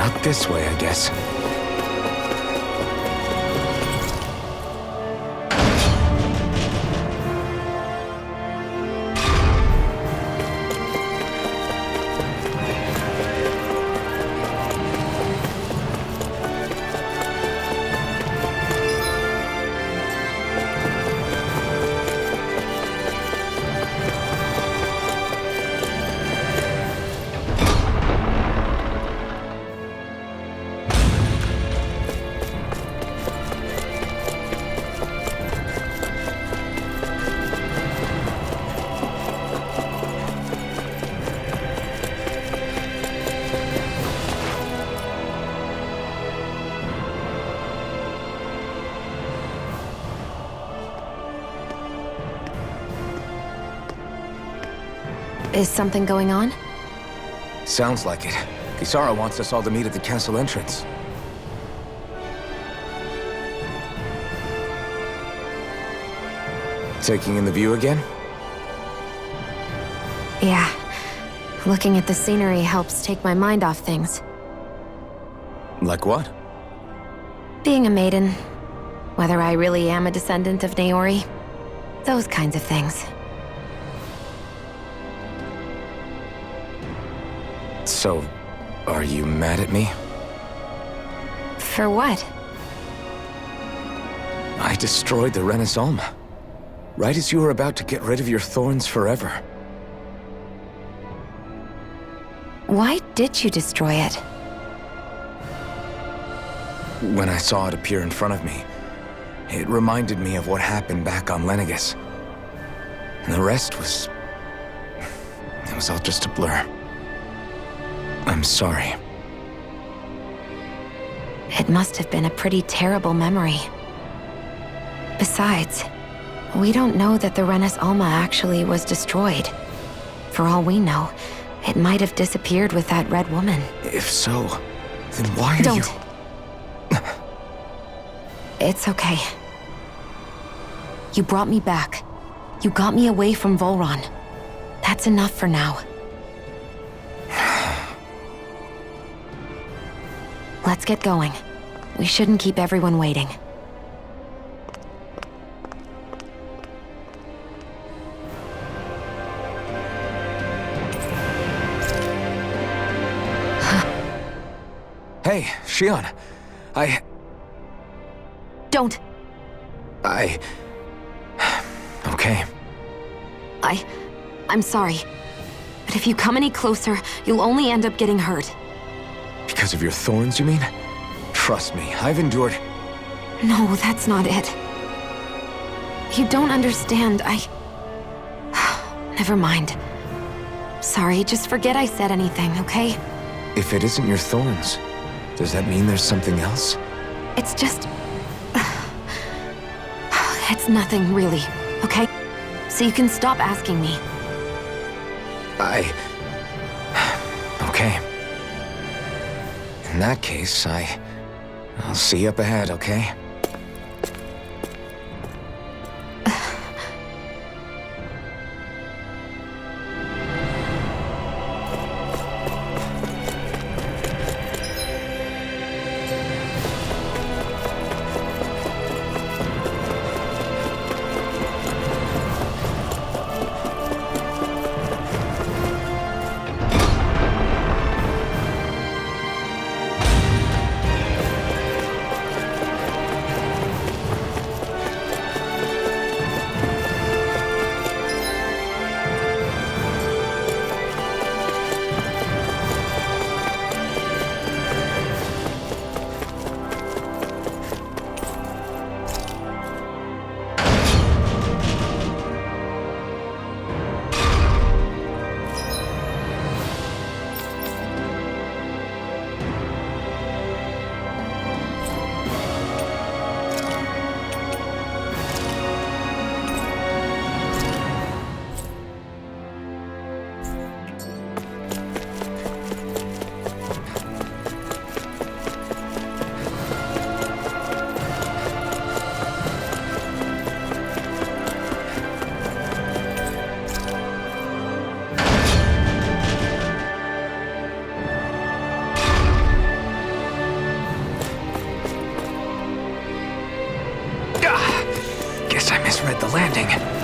Not this way, I guess. Is something going on? Sounds like it. Kisara wants us all to meet at the castle entrance. Taking in the view again? Yeah. Looking at the scenery helps take my mind off things. Like what? Being a maiden, whether I really am a descendant of Naori, those kinds of things. So, are you mad at me? For what? I destroyed the Renis Alma. Right as you were about to get rid of your thorns forever. Why did you destroy it? When I saw it appear in front of me, it reminded me of what happened back on Lenegis. And the rest was... it was all just a blur. I'm sorry. It must have been a pretty terrible memory. Besides, we don't know that the Renis Alma actually was destroyed. For all we know, it might have disappeared with that red woman. If so, then why are Don't. you... It's okay. You brought me back. You got me away from Volron. That's enough for now. Let's get going. We shouldn't keep everyone waiting. Hey, Shion. Don't! Okay. I'm sorry. But if you come any closer, you'll only end up getting hurt. Because of your thorns, you mean? Trust me, I've endured... No, that's not it. You don't understand, Never mind. Sorry, just forget I said anything, okay? If it isn't your thorns, does that mean there's something else? It's just... It's nothing, really, okay? So you can stop asking me. Okay. In that case, I'll see you up ahead, okay? outside the landing.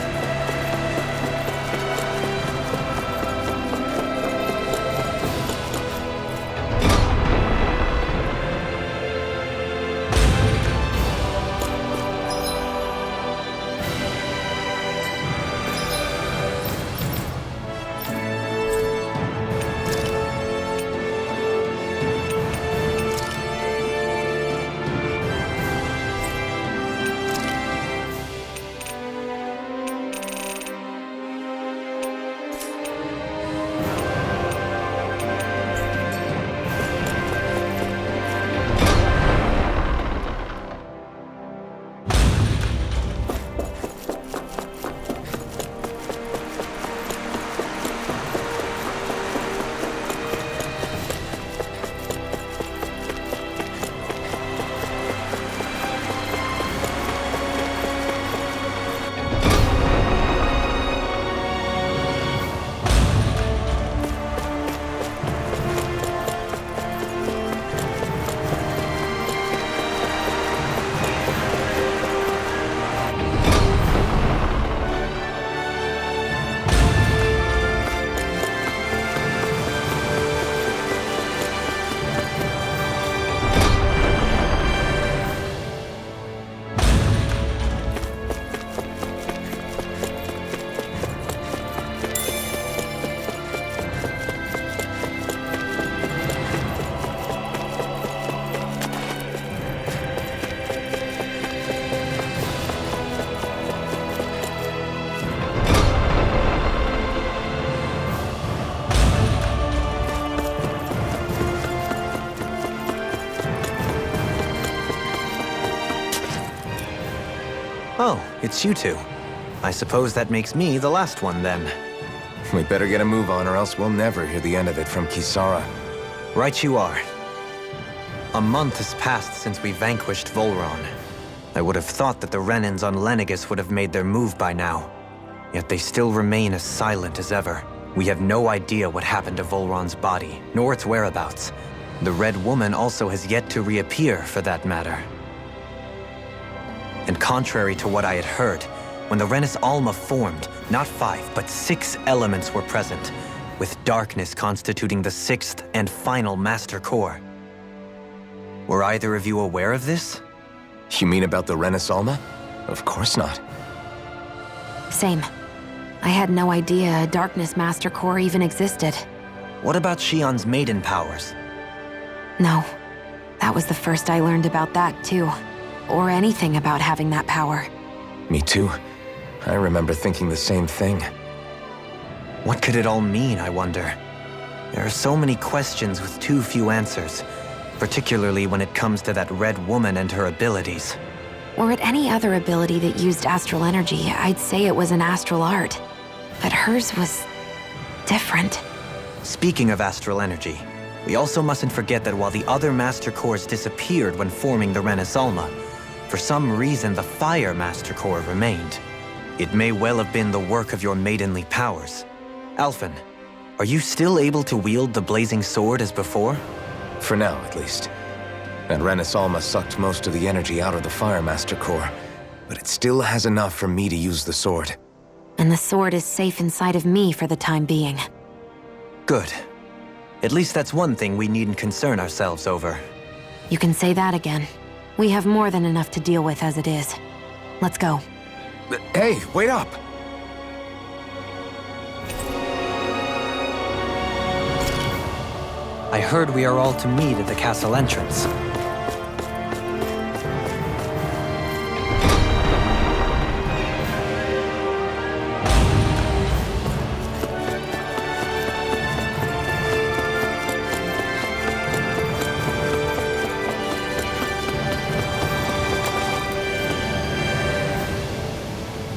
Oh, it's you two. I suppose that makes me the last one, then. We better get a move on or else we'll never hear the end of it from Kisara. Right you are. A month has passed since we vanquished Volron. I would have thought that the Renans on Lenegis would have made their move by now. Yet they still remain as silent as ever. We have no idea what happened to Volron's body, nor its whereabouts. The Red Woman also has yet to reappear, for that matter. And contrary to what I had heard, when the Renis Alma formed, not 5, but 6 elements were present, with darkness constituting the 6th and final Master Core. Were either of you aware of this? You mean about the Renis Alma? Of course not. Same. I had no idea a Darkness Master Core even existed. What about Shion's maiden powers? No. That was the first I learned about that, too. Or anything about having that power. Me too. I remember thinking the same thing. What could it all mean, I wonder? There are so many questions with too few answers, particularly when it comes to that Red Woman and her abilities. Were it any other ability that used astral energy, I'd say it was an astral art. But hers was different. Speaking of astral energy, we also mustn't forget that while the other Master Cores disappeared when forming the Renis Alma, for some reason the Fire Master Core remained. It may well have been the work of your maidenly powers. Alphen, are you still able to wield the blazing sword as before? For now, at least. That Renis Alma sucked most of the energy out of the Fire Master Core, but it still has enough for me to use the sword. And the sword is safe inside of me for the time being. Good. At least that's one thing we needn't concern ourselves over. You can say that again. We have more than enough to deal with as it is. Let's go. Hey, wait up! I heard we are all to meet at the castle entrance.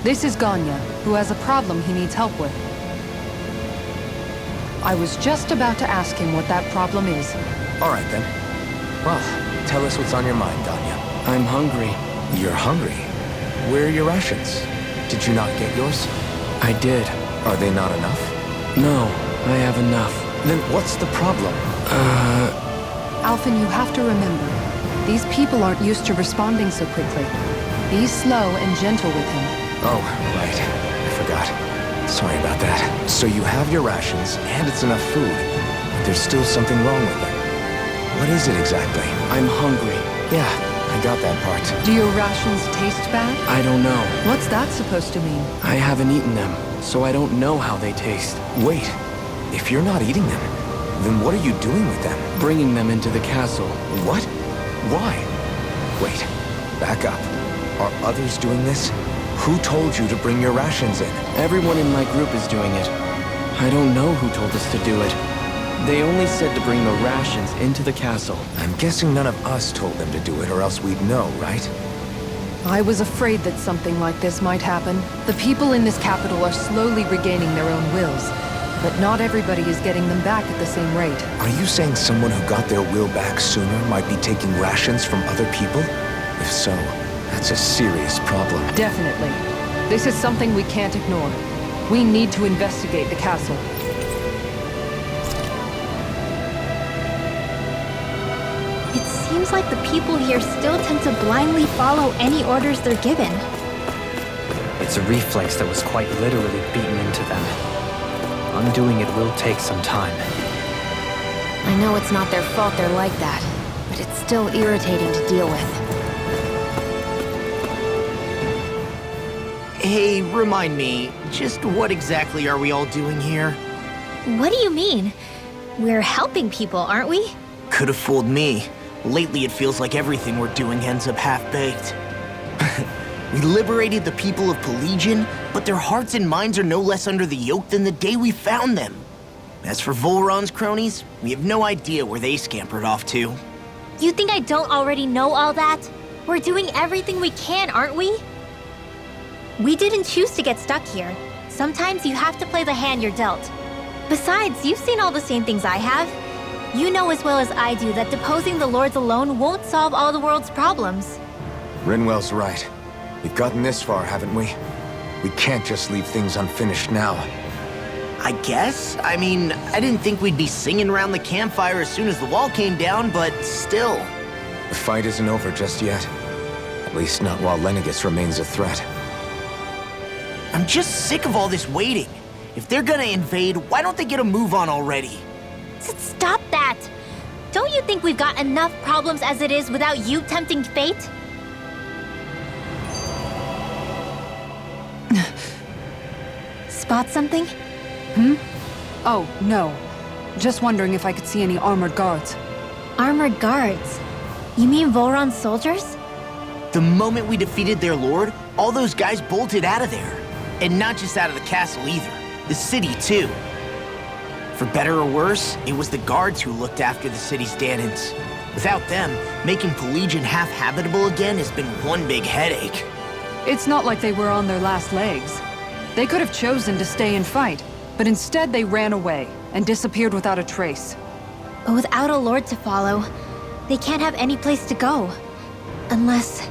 This is Ganya, who has a problem he needs help with. I was just about to ask him what that problem is. All right, then. Well, tell us what's on your mind, Ganya. I'm hungry. You're hungry? Where are your rations? Did you not get yours? I did. Are they not enough? No, I have enough. Then what's the problem? Alphen, you have to remember, these people aren't used to responding so quickly. Be slow and gentle with him. Oh, right. I forgot. Sorry about that. So you have your rations, and it's enough food. But there's still something wrong with them. What is it exactly? I'm hungry. Yeah, I got that part. Do your rations taste bad? I don't know. What's that supposed to mean? I haven't eaten them, so I don't know how they taste. Wait, if you're not eating them, then what are you doing with them? Bringing them into the castle. What? Why? Wait, back up. Are others doing this? Who told you to bring your rations in? Everyone in my group is doing it. I don't know who told us to do it. They only said to bring the rations into the castle. I'm guessing none of us told them to do it, or else we'd know, right? I was afraid that something like this might happen. The people in this capital are slowly regaining their own wills, but not everybody is getting them back at the same rate. Are you saying someone who got their will back sooner might be taking rations from other people? If so, that's a serious problem. Definitely. This is something we can't ignore. We need to investigate the castle. It seems like the people here still tend to blindly follow any orders they're given. It's a reflex that was quite literally beaten into them. Undoing it will take some time. I know it's not their fault they're like that, but it's still irritating to deal with. Hey, remind me, just what exactly are we all doing here? What do you mean? We're helping people, aren't we? Could have fooled me. Lately, it feels like everything we're doing ends up half-baked. We liberated the people of Pelegion, but their hearts and minds are no less under the yoke than the day we found them. As for Volron's cronies, we have no idea where they scampered off to. You think I don't already know all that? We're doing everything we can, aren't we? We didn't choose to get stuck here. Sometimes you have to play the hand you're dealt. Besides, you've seen all the same things I have. You know as well as I do that deposing the lords alone won't solve all the world's problems. Rinwell's right. We've gotten this far, haven't we? We can't just leave things unfinished now. I guess? I mean, I didn't think we'd be singing around the campfire as soon as the wall came down, but still. The fight isn't over just yet. At least not while Lenegis remains a threat. I'm just sick of all this waiting. If they're gonna invade, why don't they get a move on already? Stop that! Don't you think we've got enough problems as it is without you tempting fate? Spot something? Oh, no. Just wondering if I could see any armored guards. Armored guards? You mean Volron's soldiers? The moment we defeated their lord, all those guys bolted out of there. And not just out of the castle either. The city, too. For better or worse, it was the guards who looked after the city's Dahnans. Without them, making Pelegion half-habitable again has been one big headache. It's not like they were on their last legs. They could have chosen to stay and fight, but instead they ran away and disappeared without a trace. But without a lord to follow, they can't have any place to go. Unless...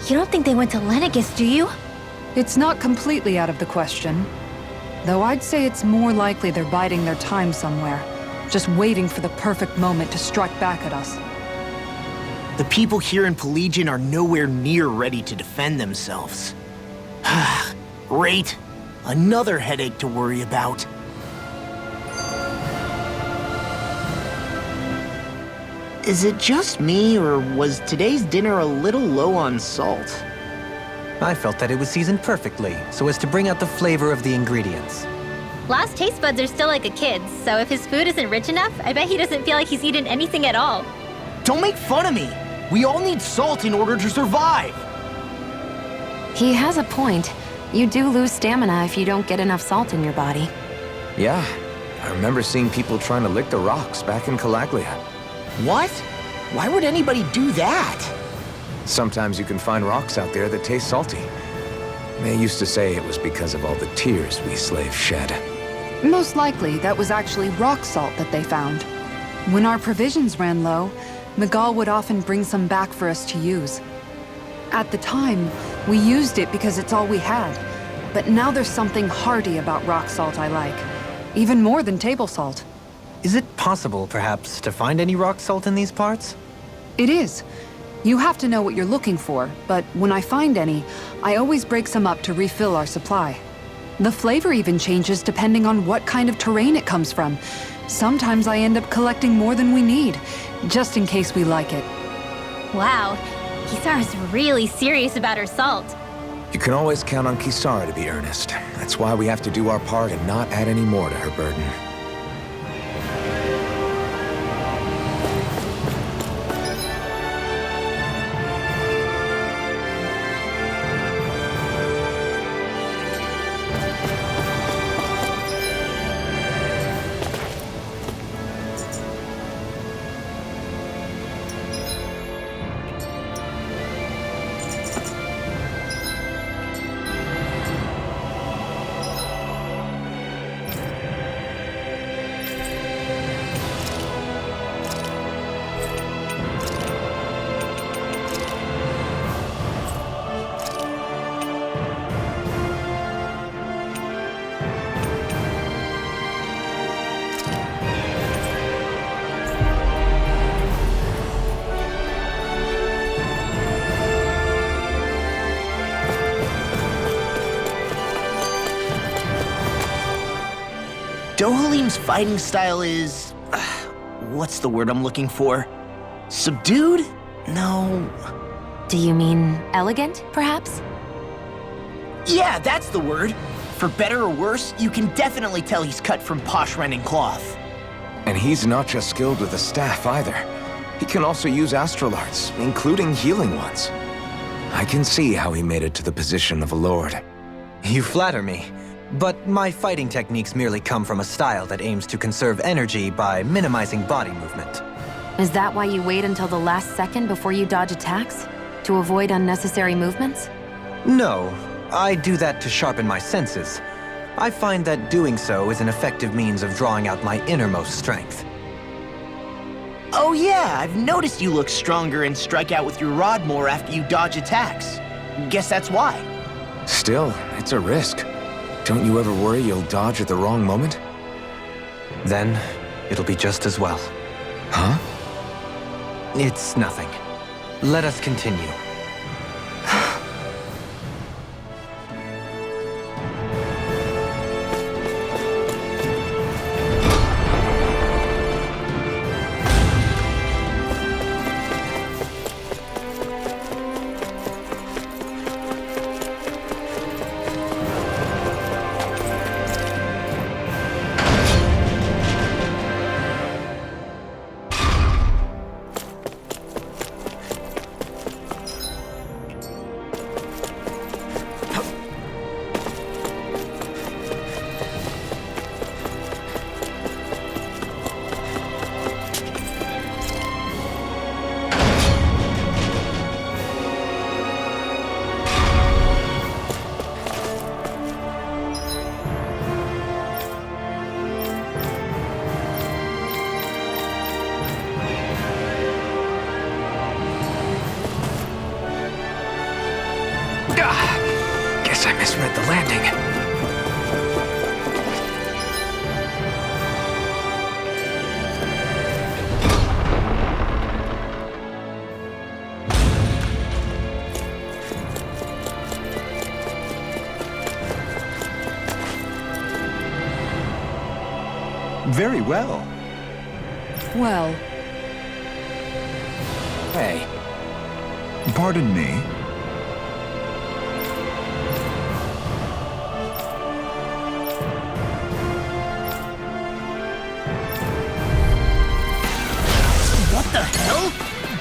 You don't think they went to Lenegis, do you? It's not completely out of the question. Though I'd say it's more likely they're biding their time somewhere, just waiting for the perfect moment to strike back at us. The people here in Pelegion are nowhere near ready to defend themselves. Great. Another headache to worry about. Is it just me, or was today's dinner a little low on salt? I felt that it was seasoned perfectly, so as to bring out the flavor of the ingredients. Last taste buds are still like a kid's, so if his food isn't rich enough, I bet he doesn't feel like he's eaten anything at all. Don't make fun of me! We all need salt in order to survive! He has a point. You do lose stamina if you don't get enough salt in your body. Yeah, I remember seeing people trying to lick the rocks back in Calaglia. What? Why would anybody do that? Sometimes you can find rocks out there that taste salty. They used to say it was because of all the tears we slaves shed. Most likely, that was actually rock salt that they found. When our provisions ran low, Miguel would often bring some back for us to use. At the time, we used it because it's all we had. But now there's something hearty about rock salt I like. Even more than table salt. Is it possible, perhaps, to find any rock salt in these parts? It is. You have to know what you're looking for, but when I find any, I always break some up to refill our supply. The flavor even changes depending on what kind of terrain it comes from. Sometimes I end up collecting more than we need, just in case we like it. Wow, Kisara's really serious about her salt. You can always count on Kisara to be earnest. That's why we have to do our part and not add any more to her burden. Dohalim's fighting style is... what's the word I'm looking for? Subdued? No... Do you mean elegant, perhaps? Yeah, that's the word. For better or worse, you can definitely tell he's cut from posh Renin cloth. And he's not just skilled with the staff either. He can also use astral arts, including healing ones. I can see how he made it to the position of a lord. You flatter me. But my fighting techniques merely come from a style that aims to conserve energy by minimizing body movement. Is that why you wait until the last second before you dodge attacks? To avoid unnecessary movements? No, I do that to sharpen my senses. I find that doing so is an effective means of drawing out my innermost strength. Oh yeah, I've noticed you look stronger and strike out with your rod more after you dodge attacks. Guess that's why. Still, it's a risk. Don't you ever worry you'll dodge at the wrong moment? Then, it'll be just as well. Huh? It's nothing. Let us continue. Guess I misread the landing. Very well. Well, Hey, Pardon me. What the hell?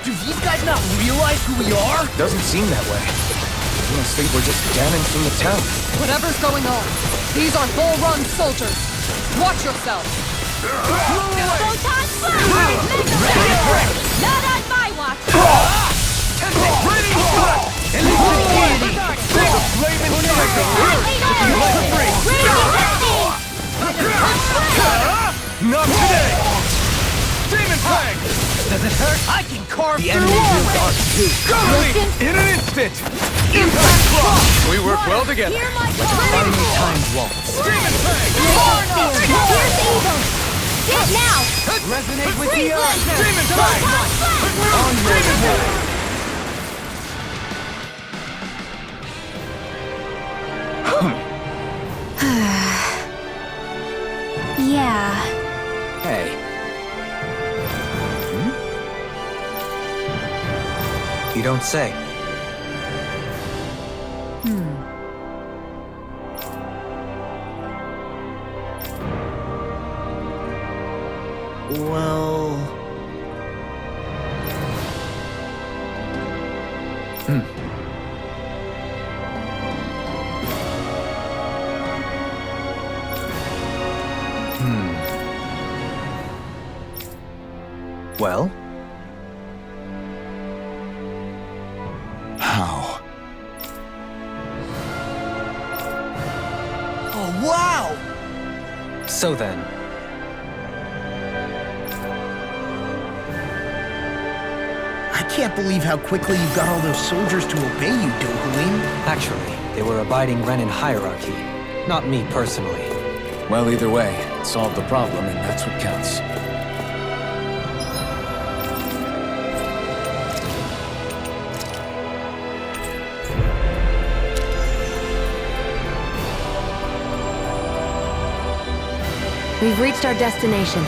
Do these guys not realize who we are? doesn't seem that way. I must think we're just damning from the town. whatever's going on, these are Bull Run soldiers. Watch yourself. Photon blast! Not on my watch! Not today! Demon Fang! Does it hurt? I can carve The through enemy armor. wields ours too. In an instant! Impact Claw! We work well together. Hear my call! Finely timed waltz. Demon Fang! Here's the evil! Hit now! Resonate with Freeze the earth. Laser! Demon Fang! Photon blast! Demon Fang! You don't say. Well... Well? How? Oh, wow! So then, I can't believe how quickly you got all those soldiers to obey you, Dohalim. actually, they were abiding Renan hierarchy. Not me personally. Well, either way, it solved the problem, and that's what counts. We've reached our destination.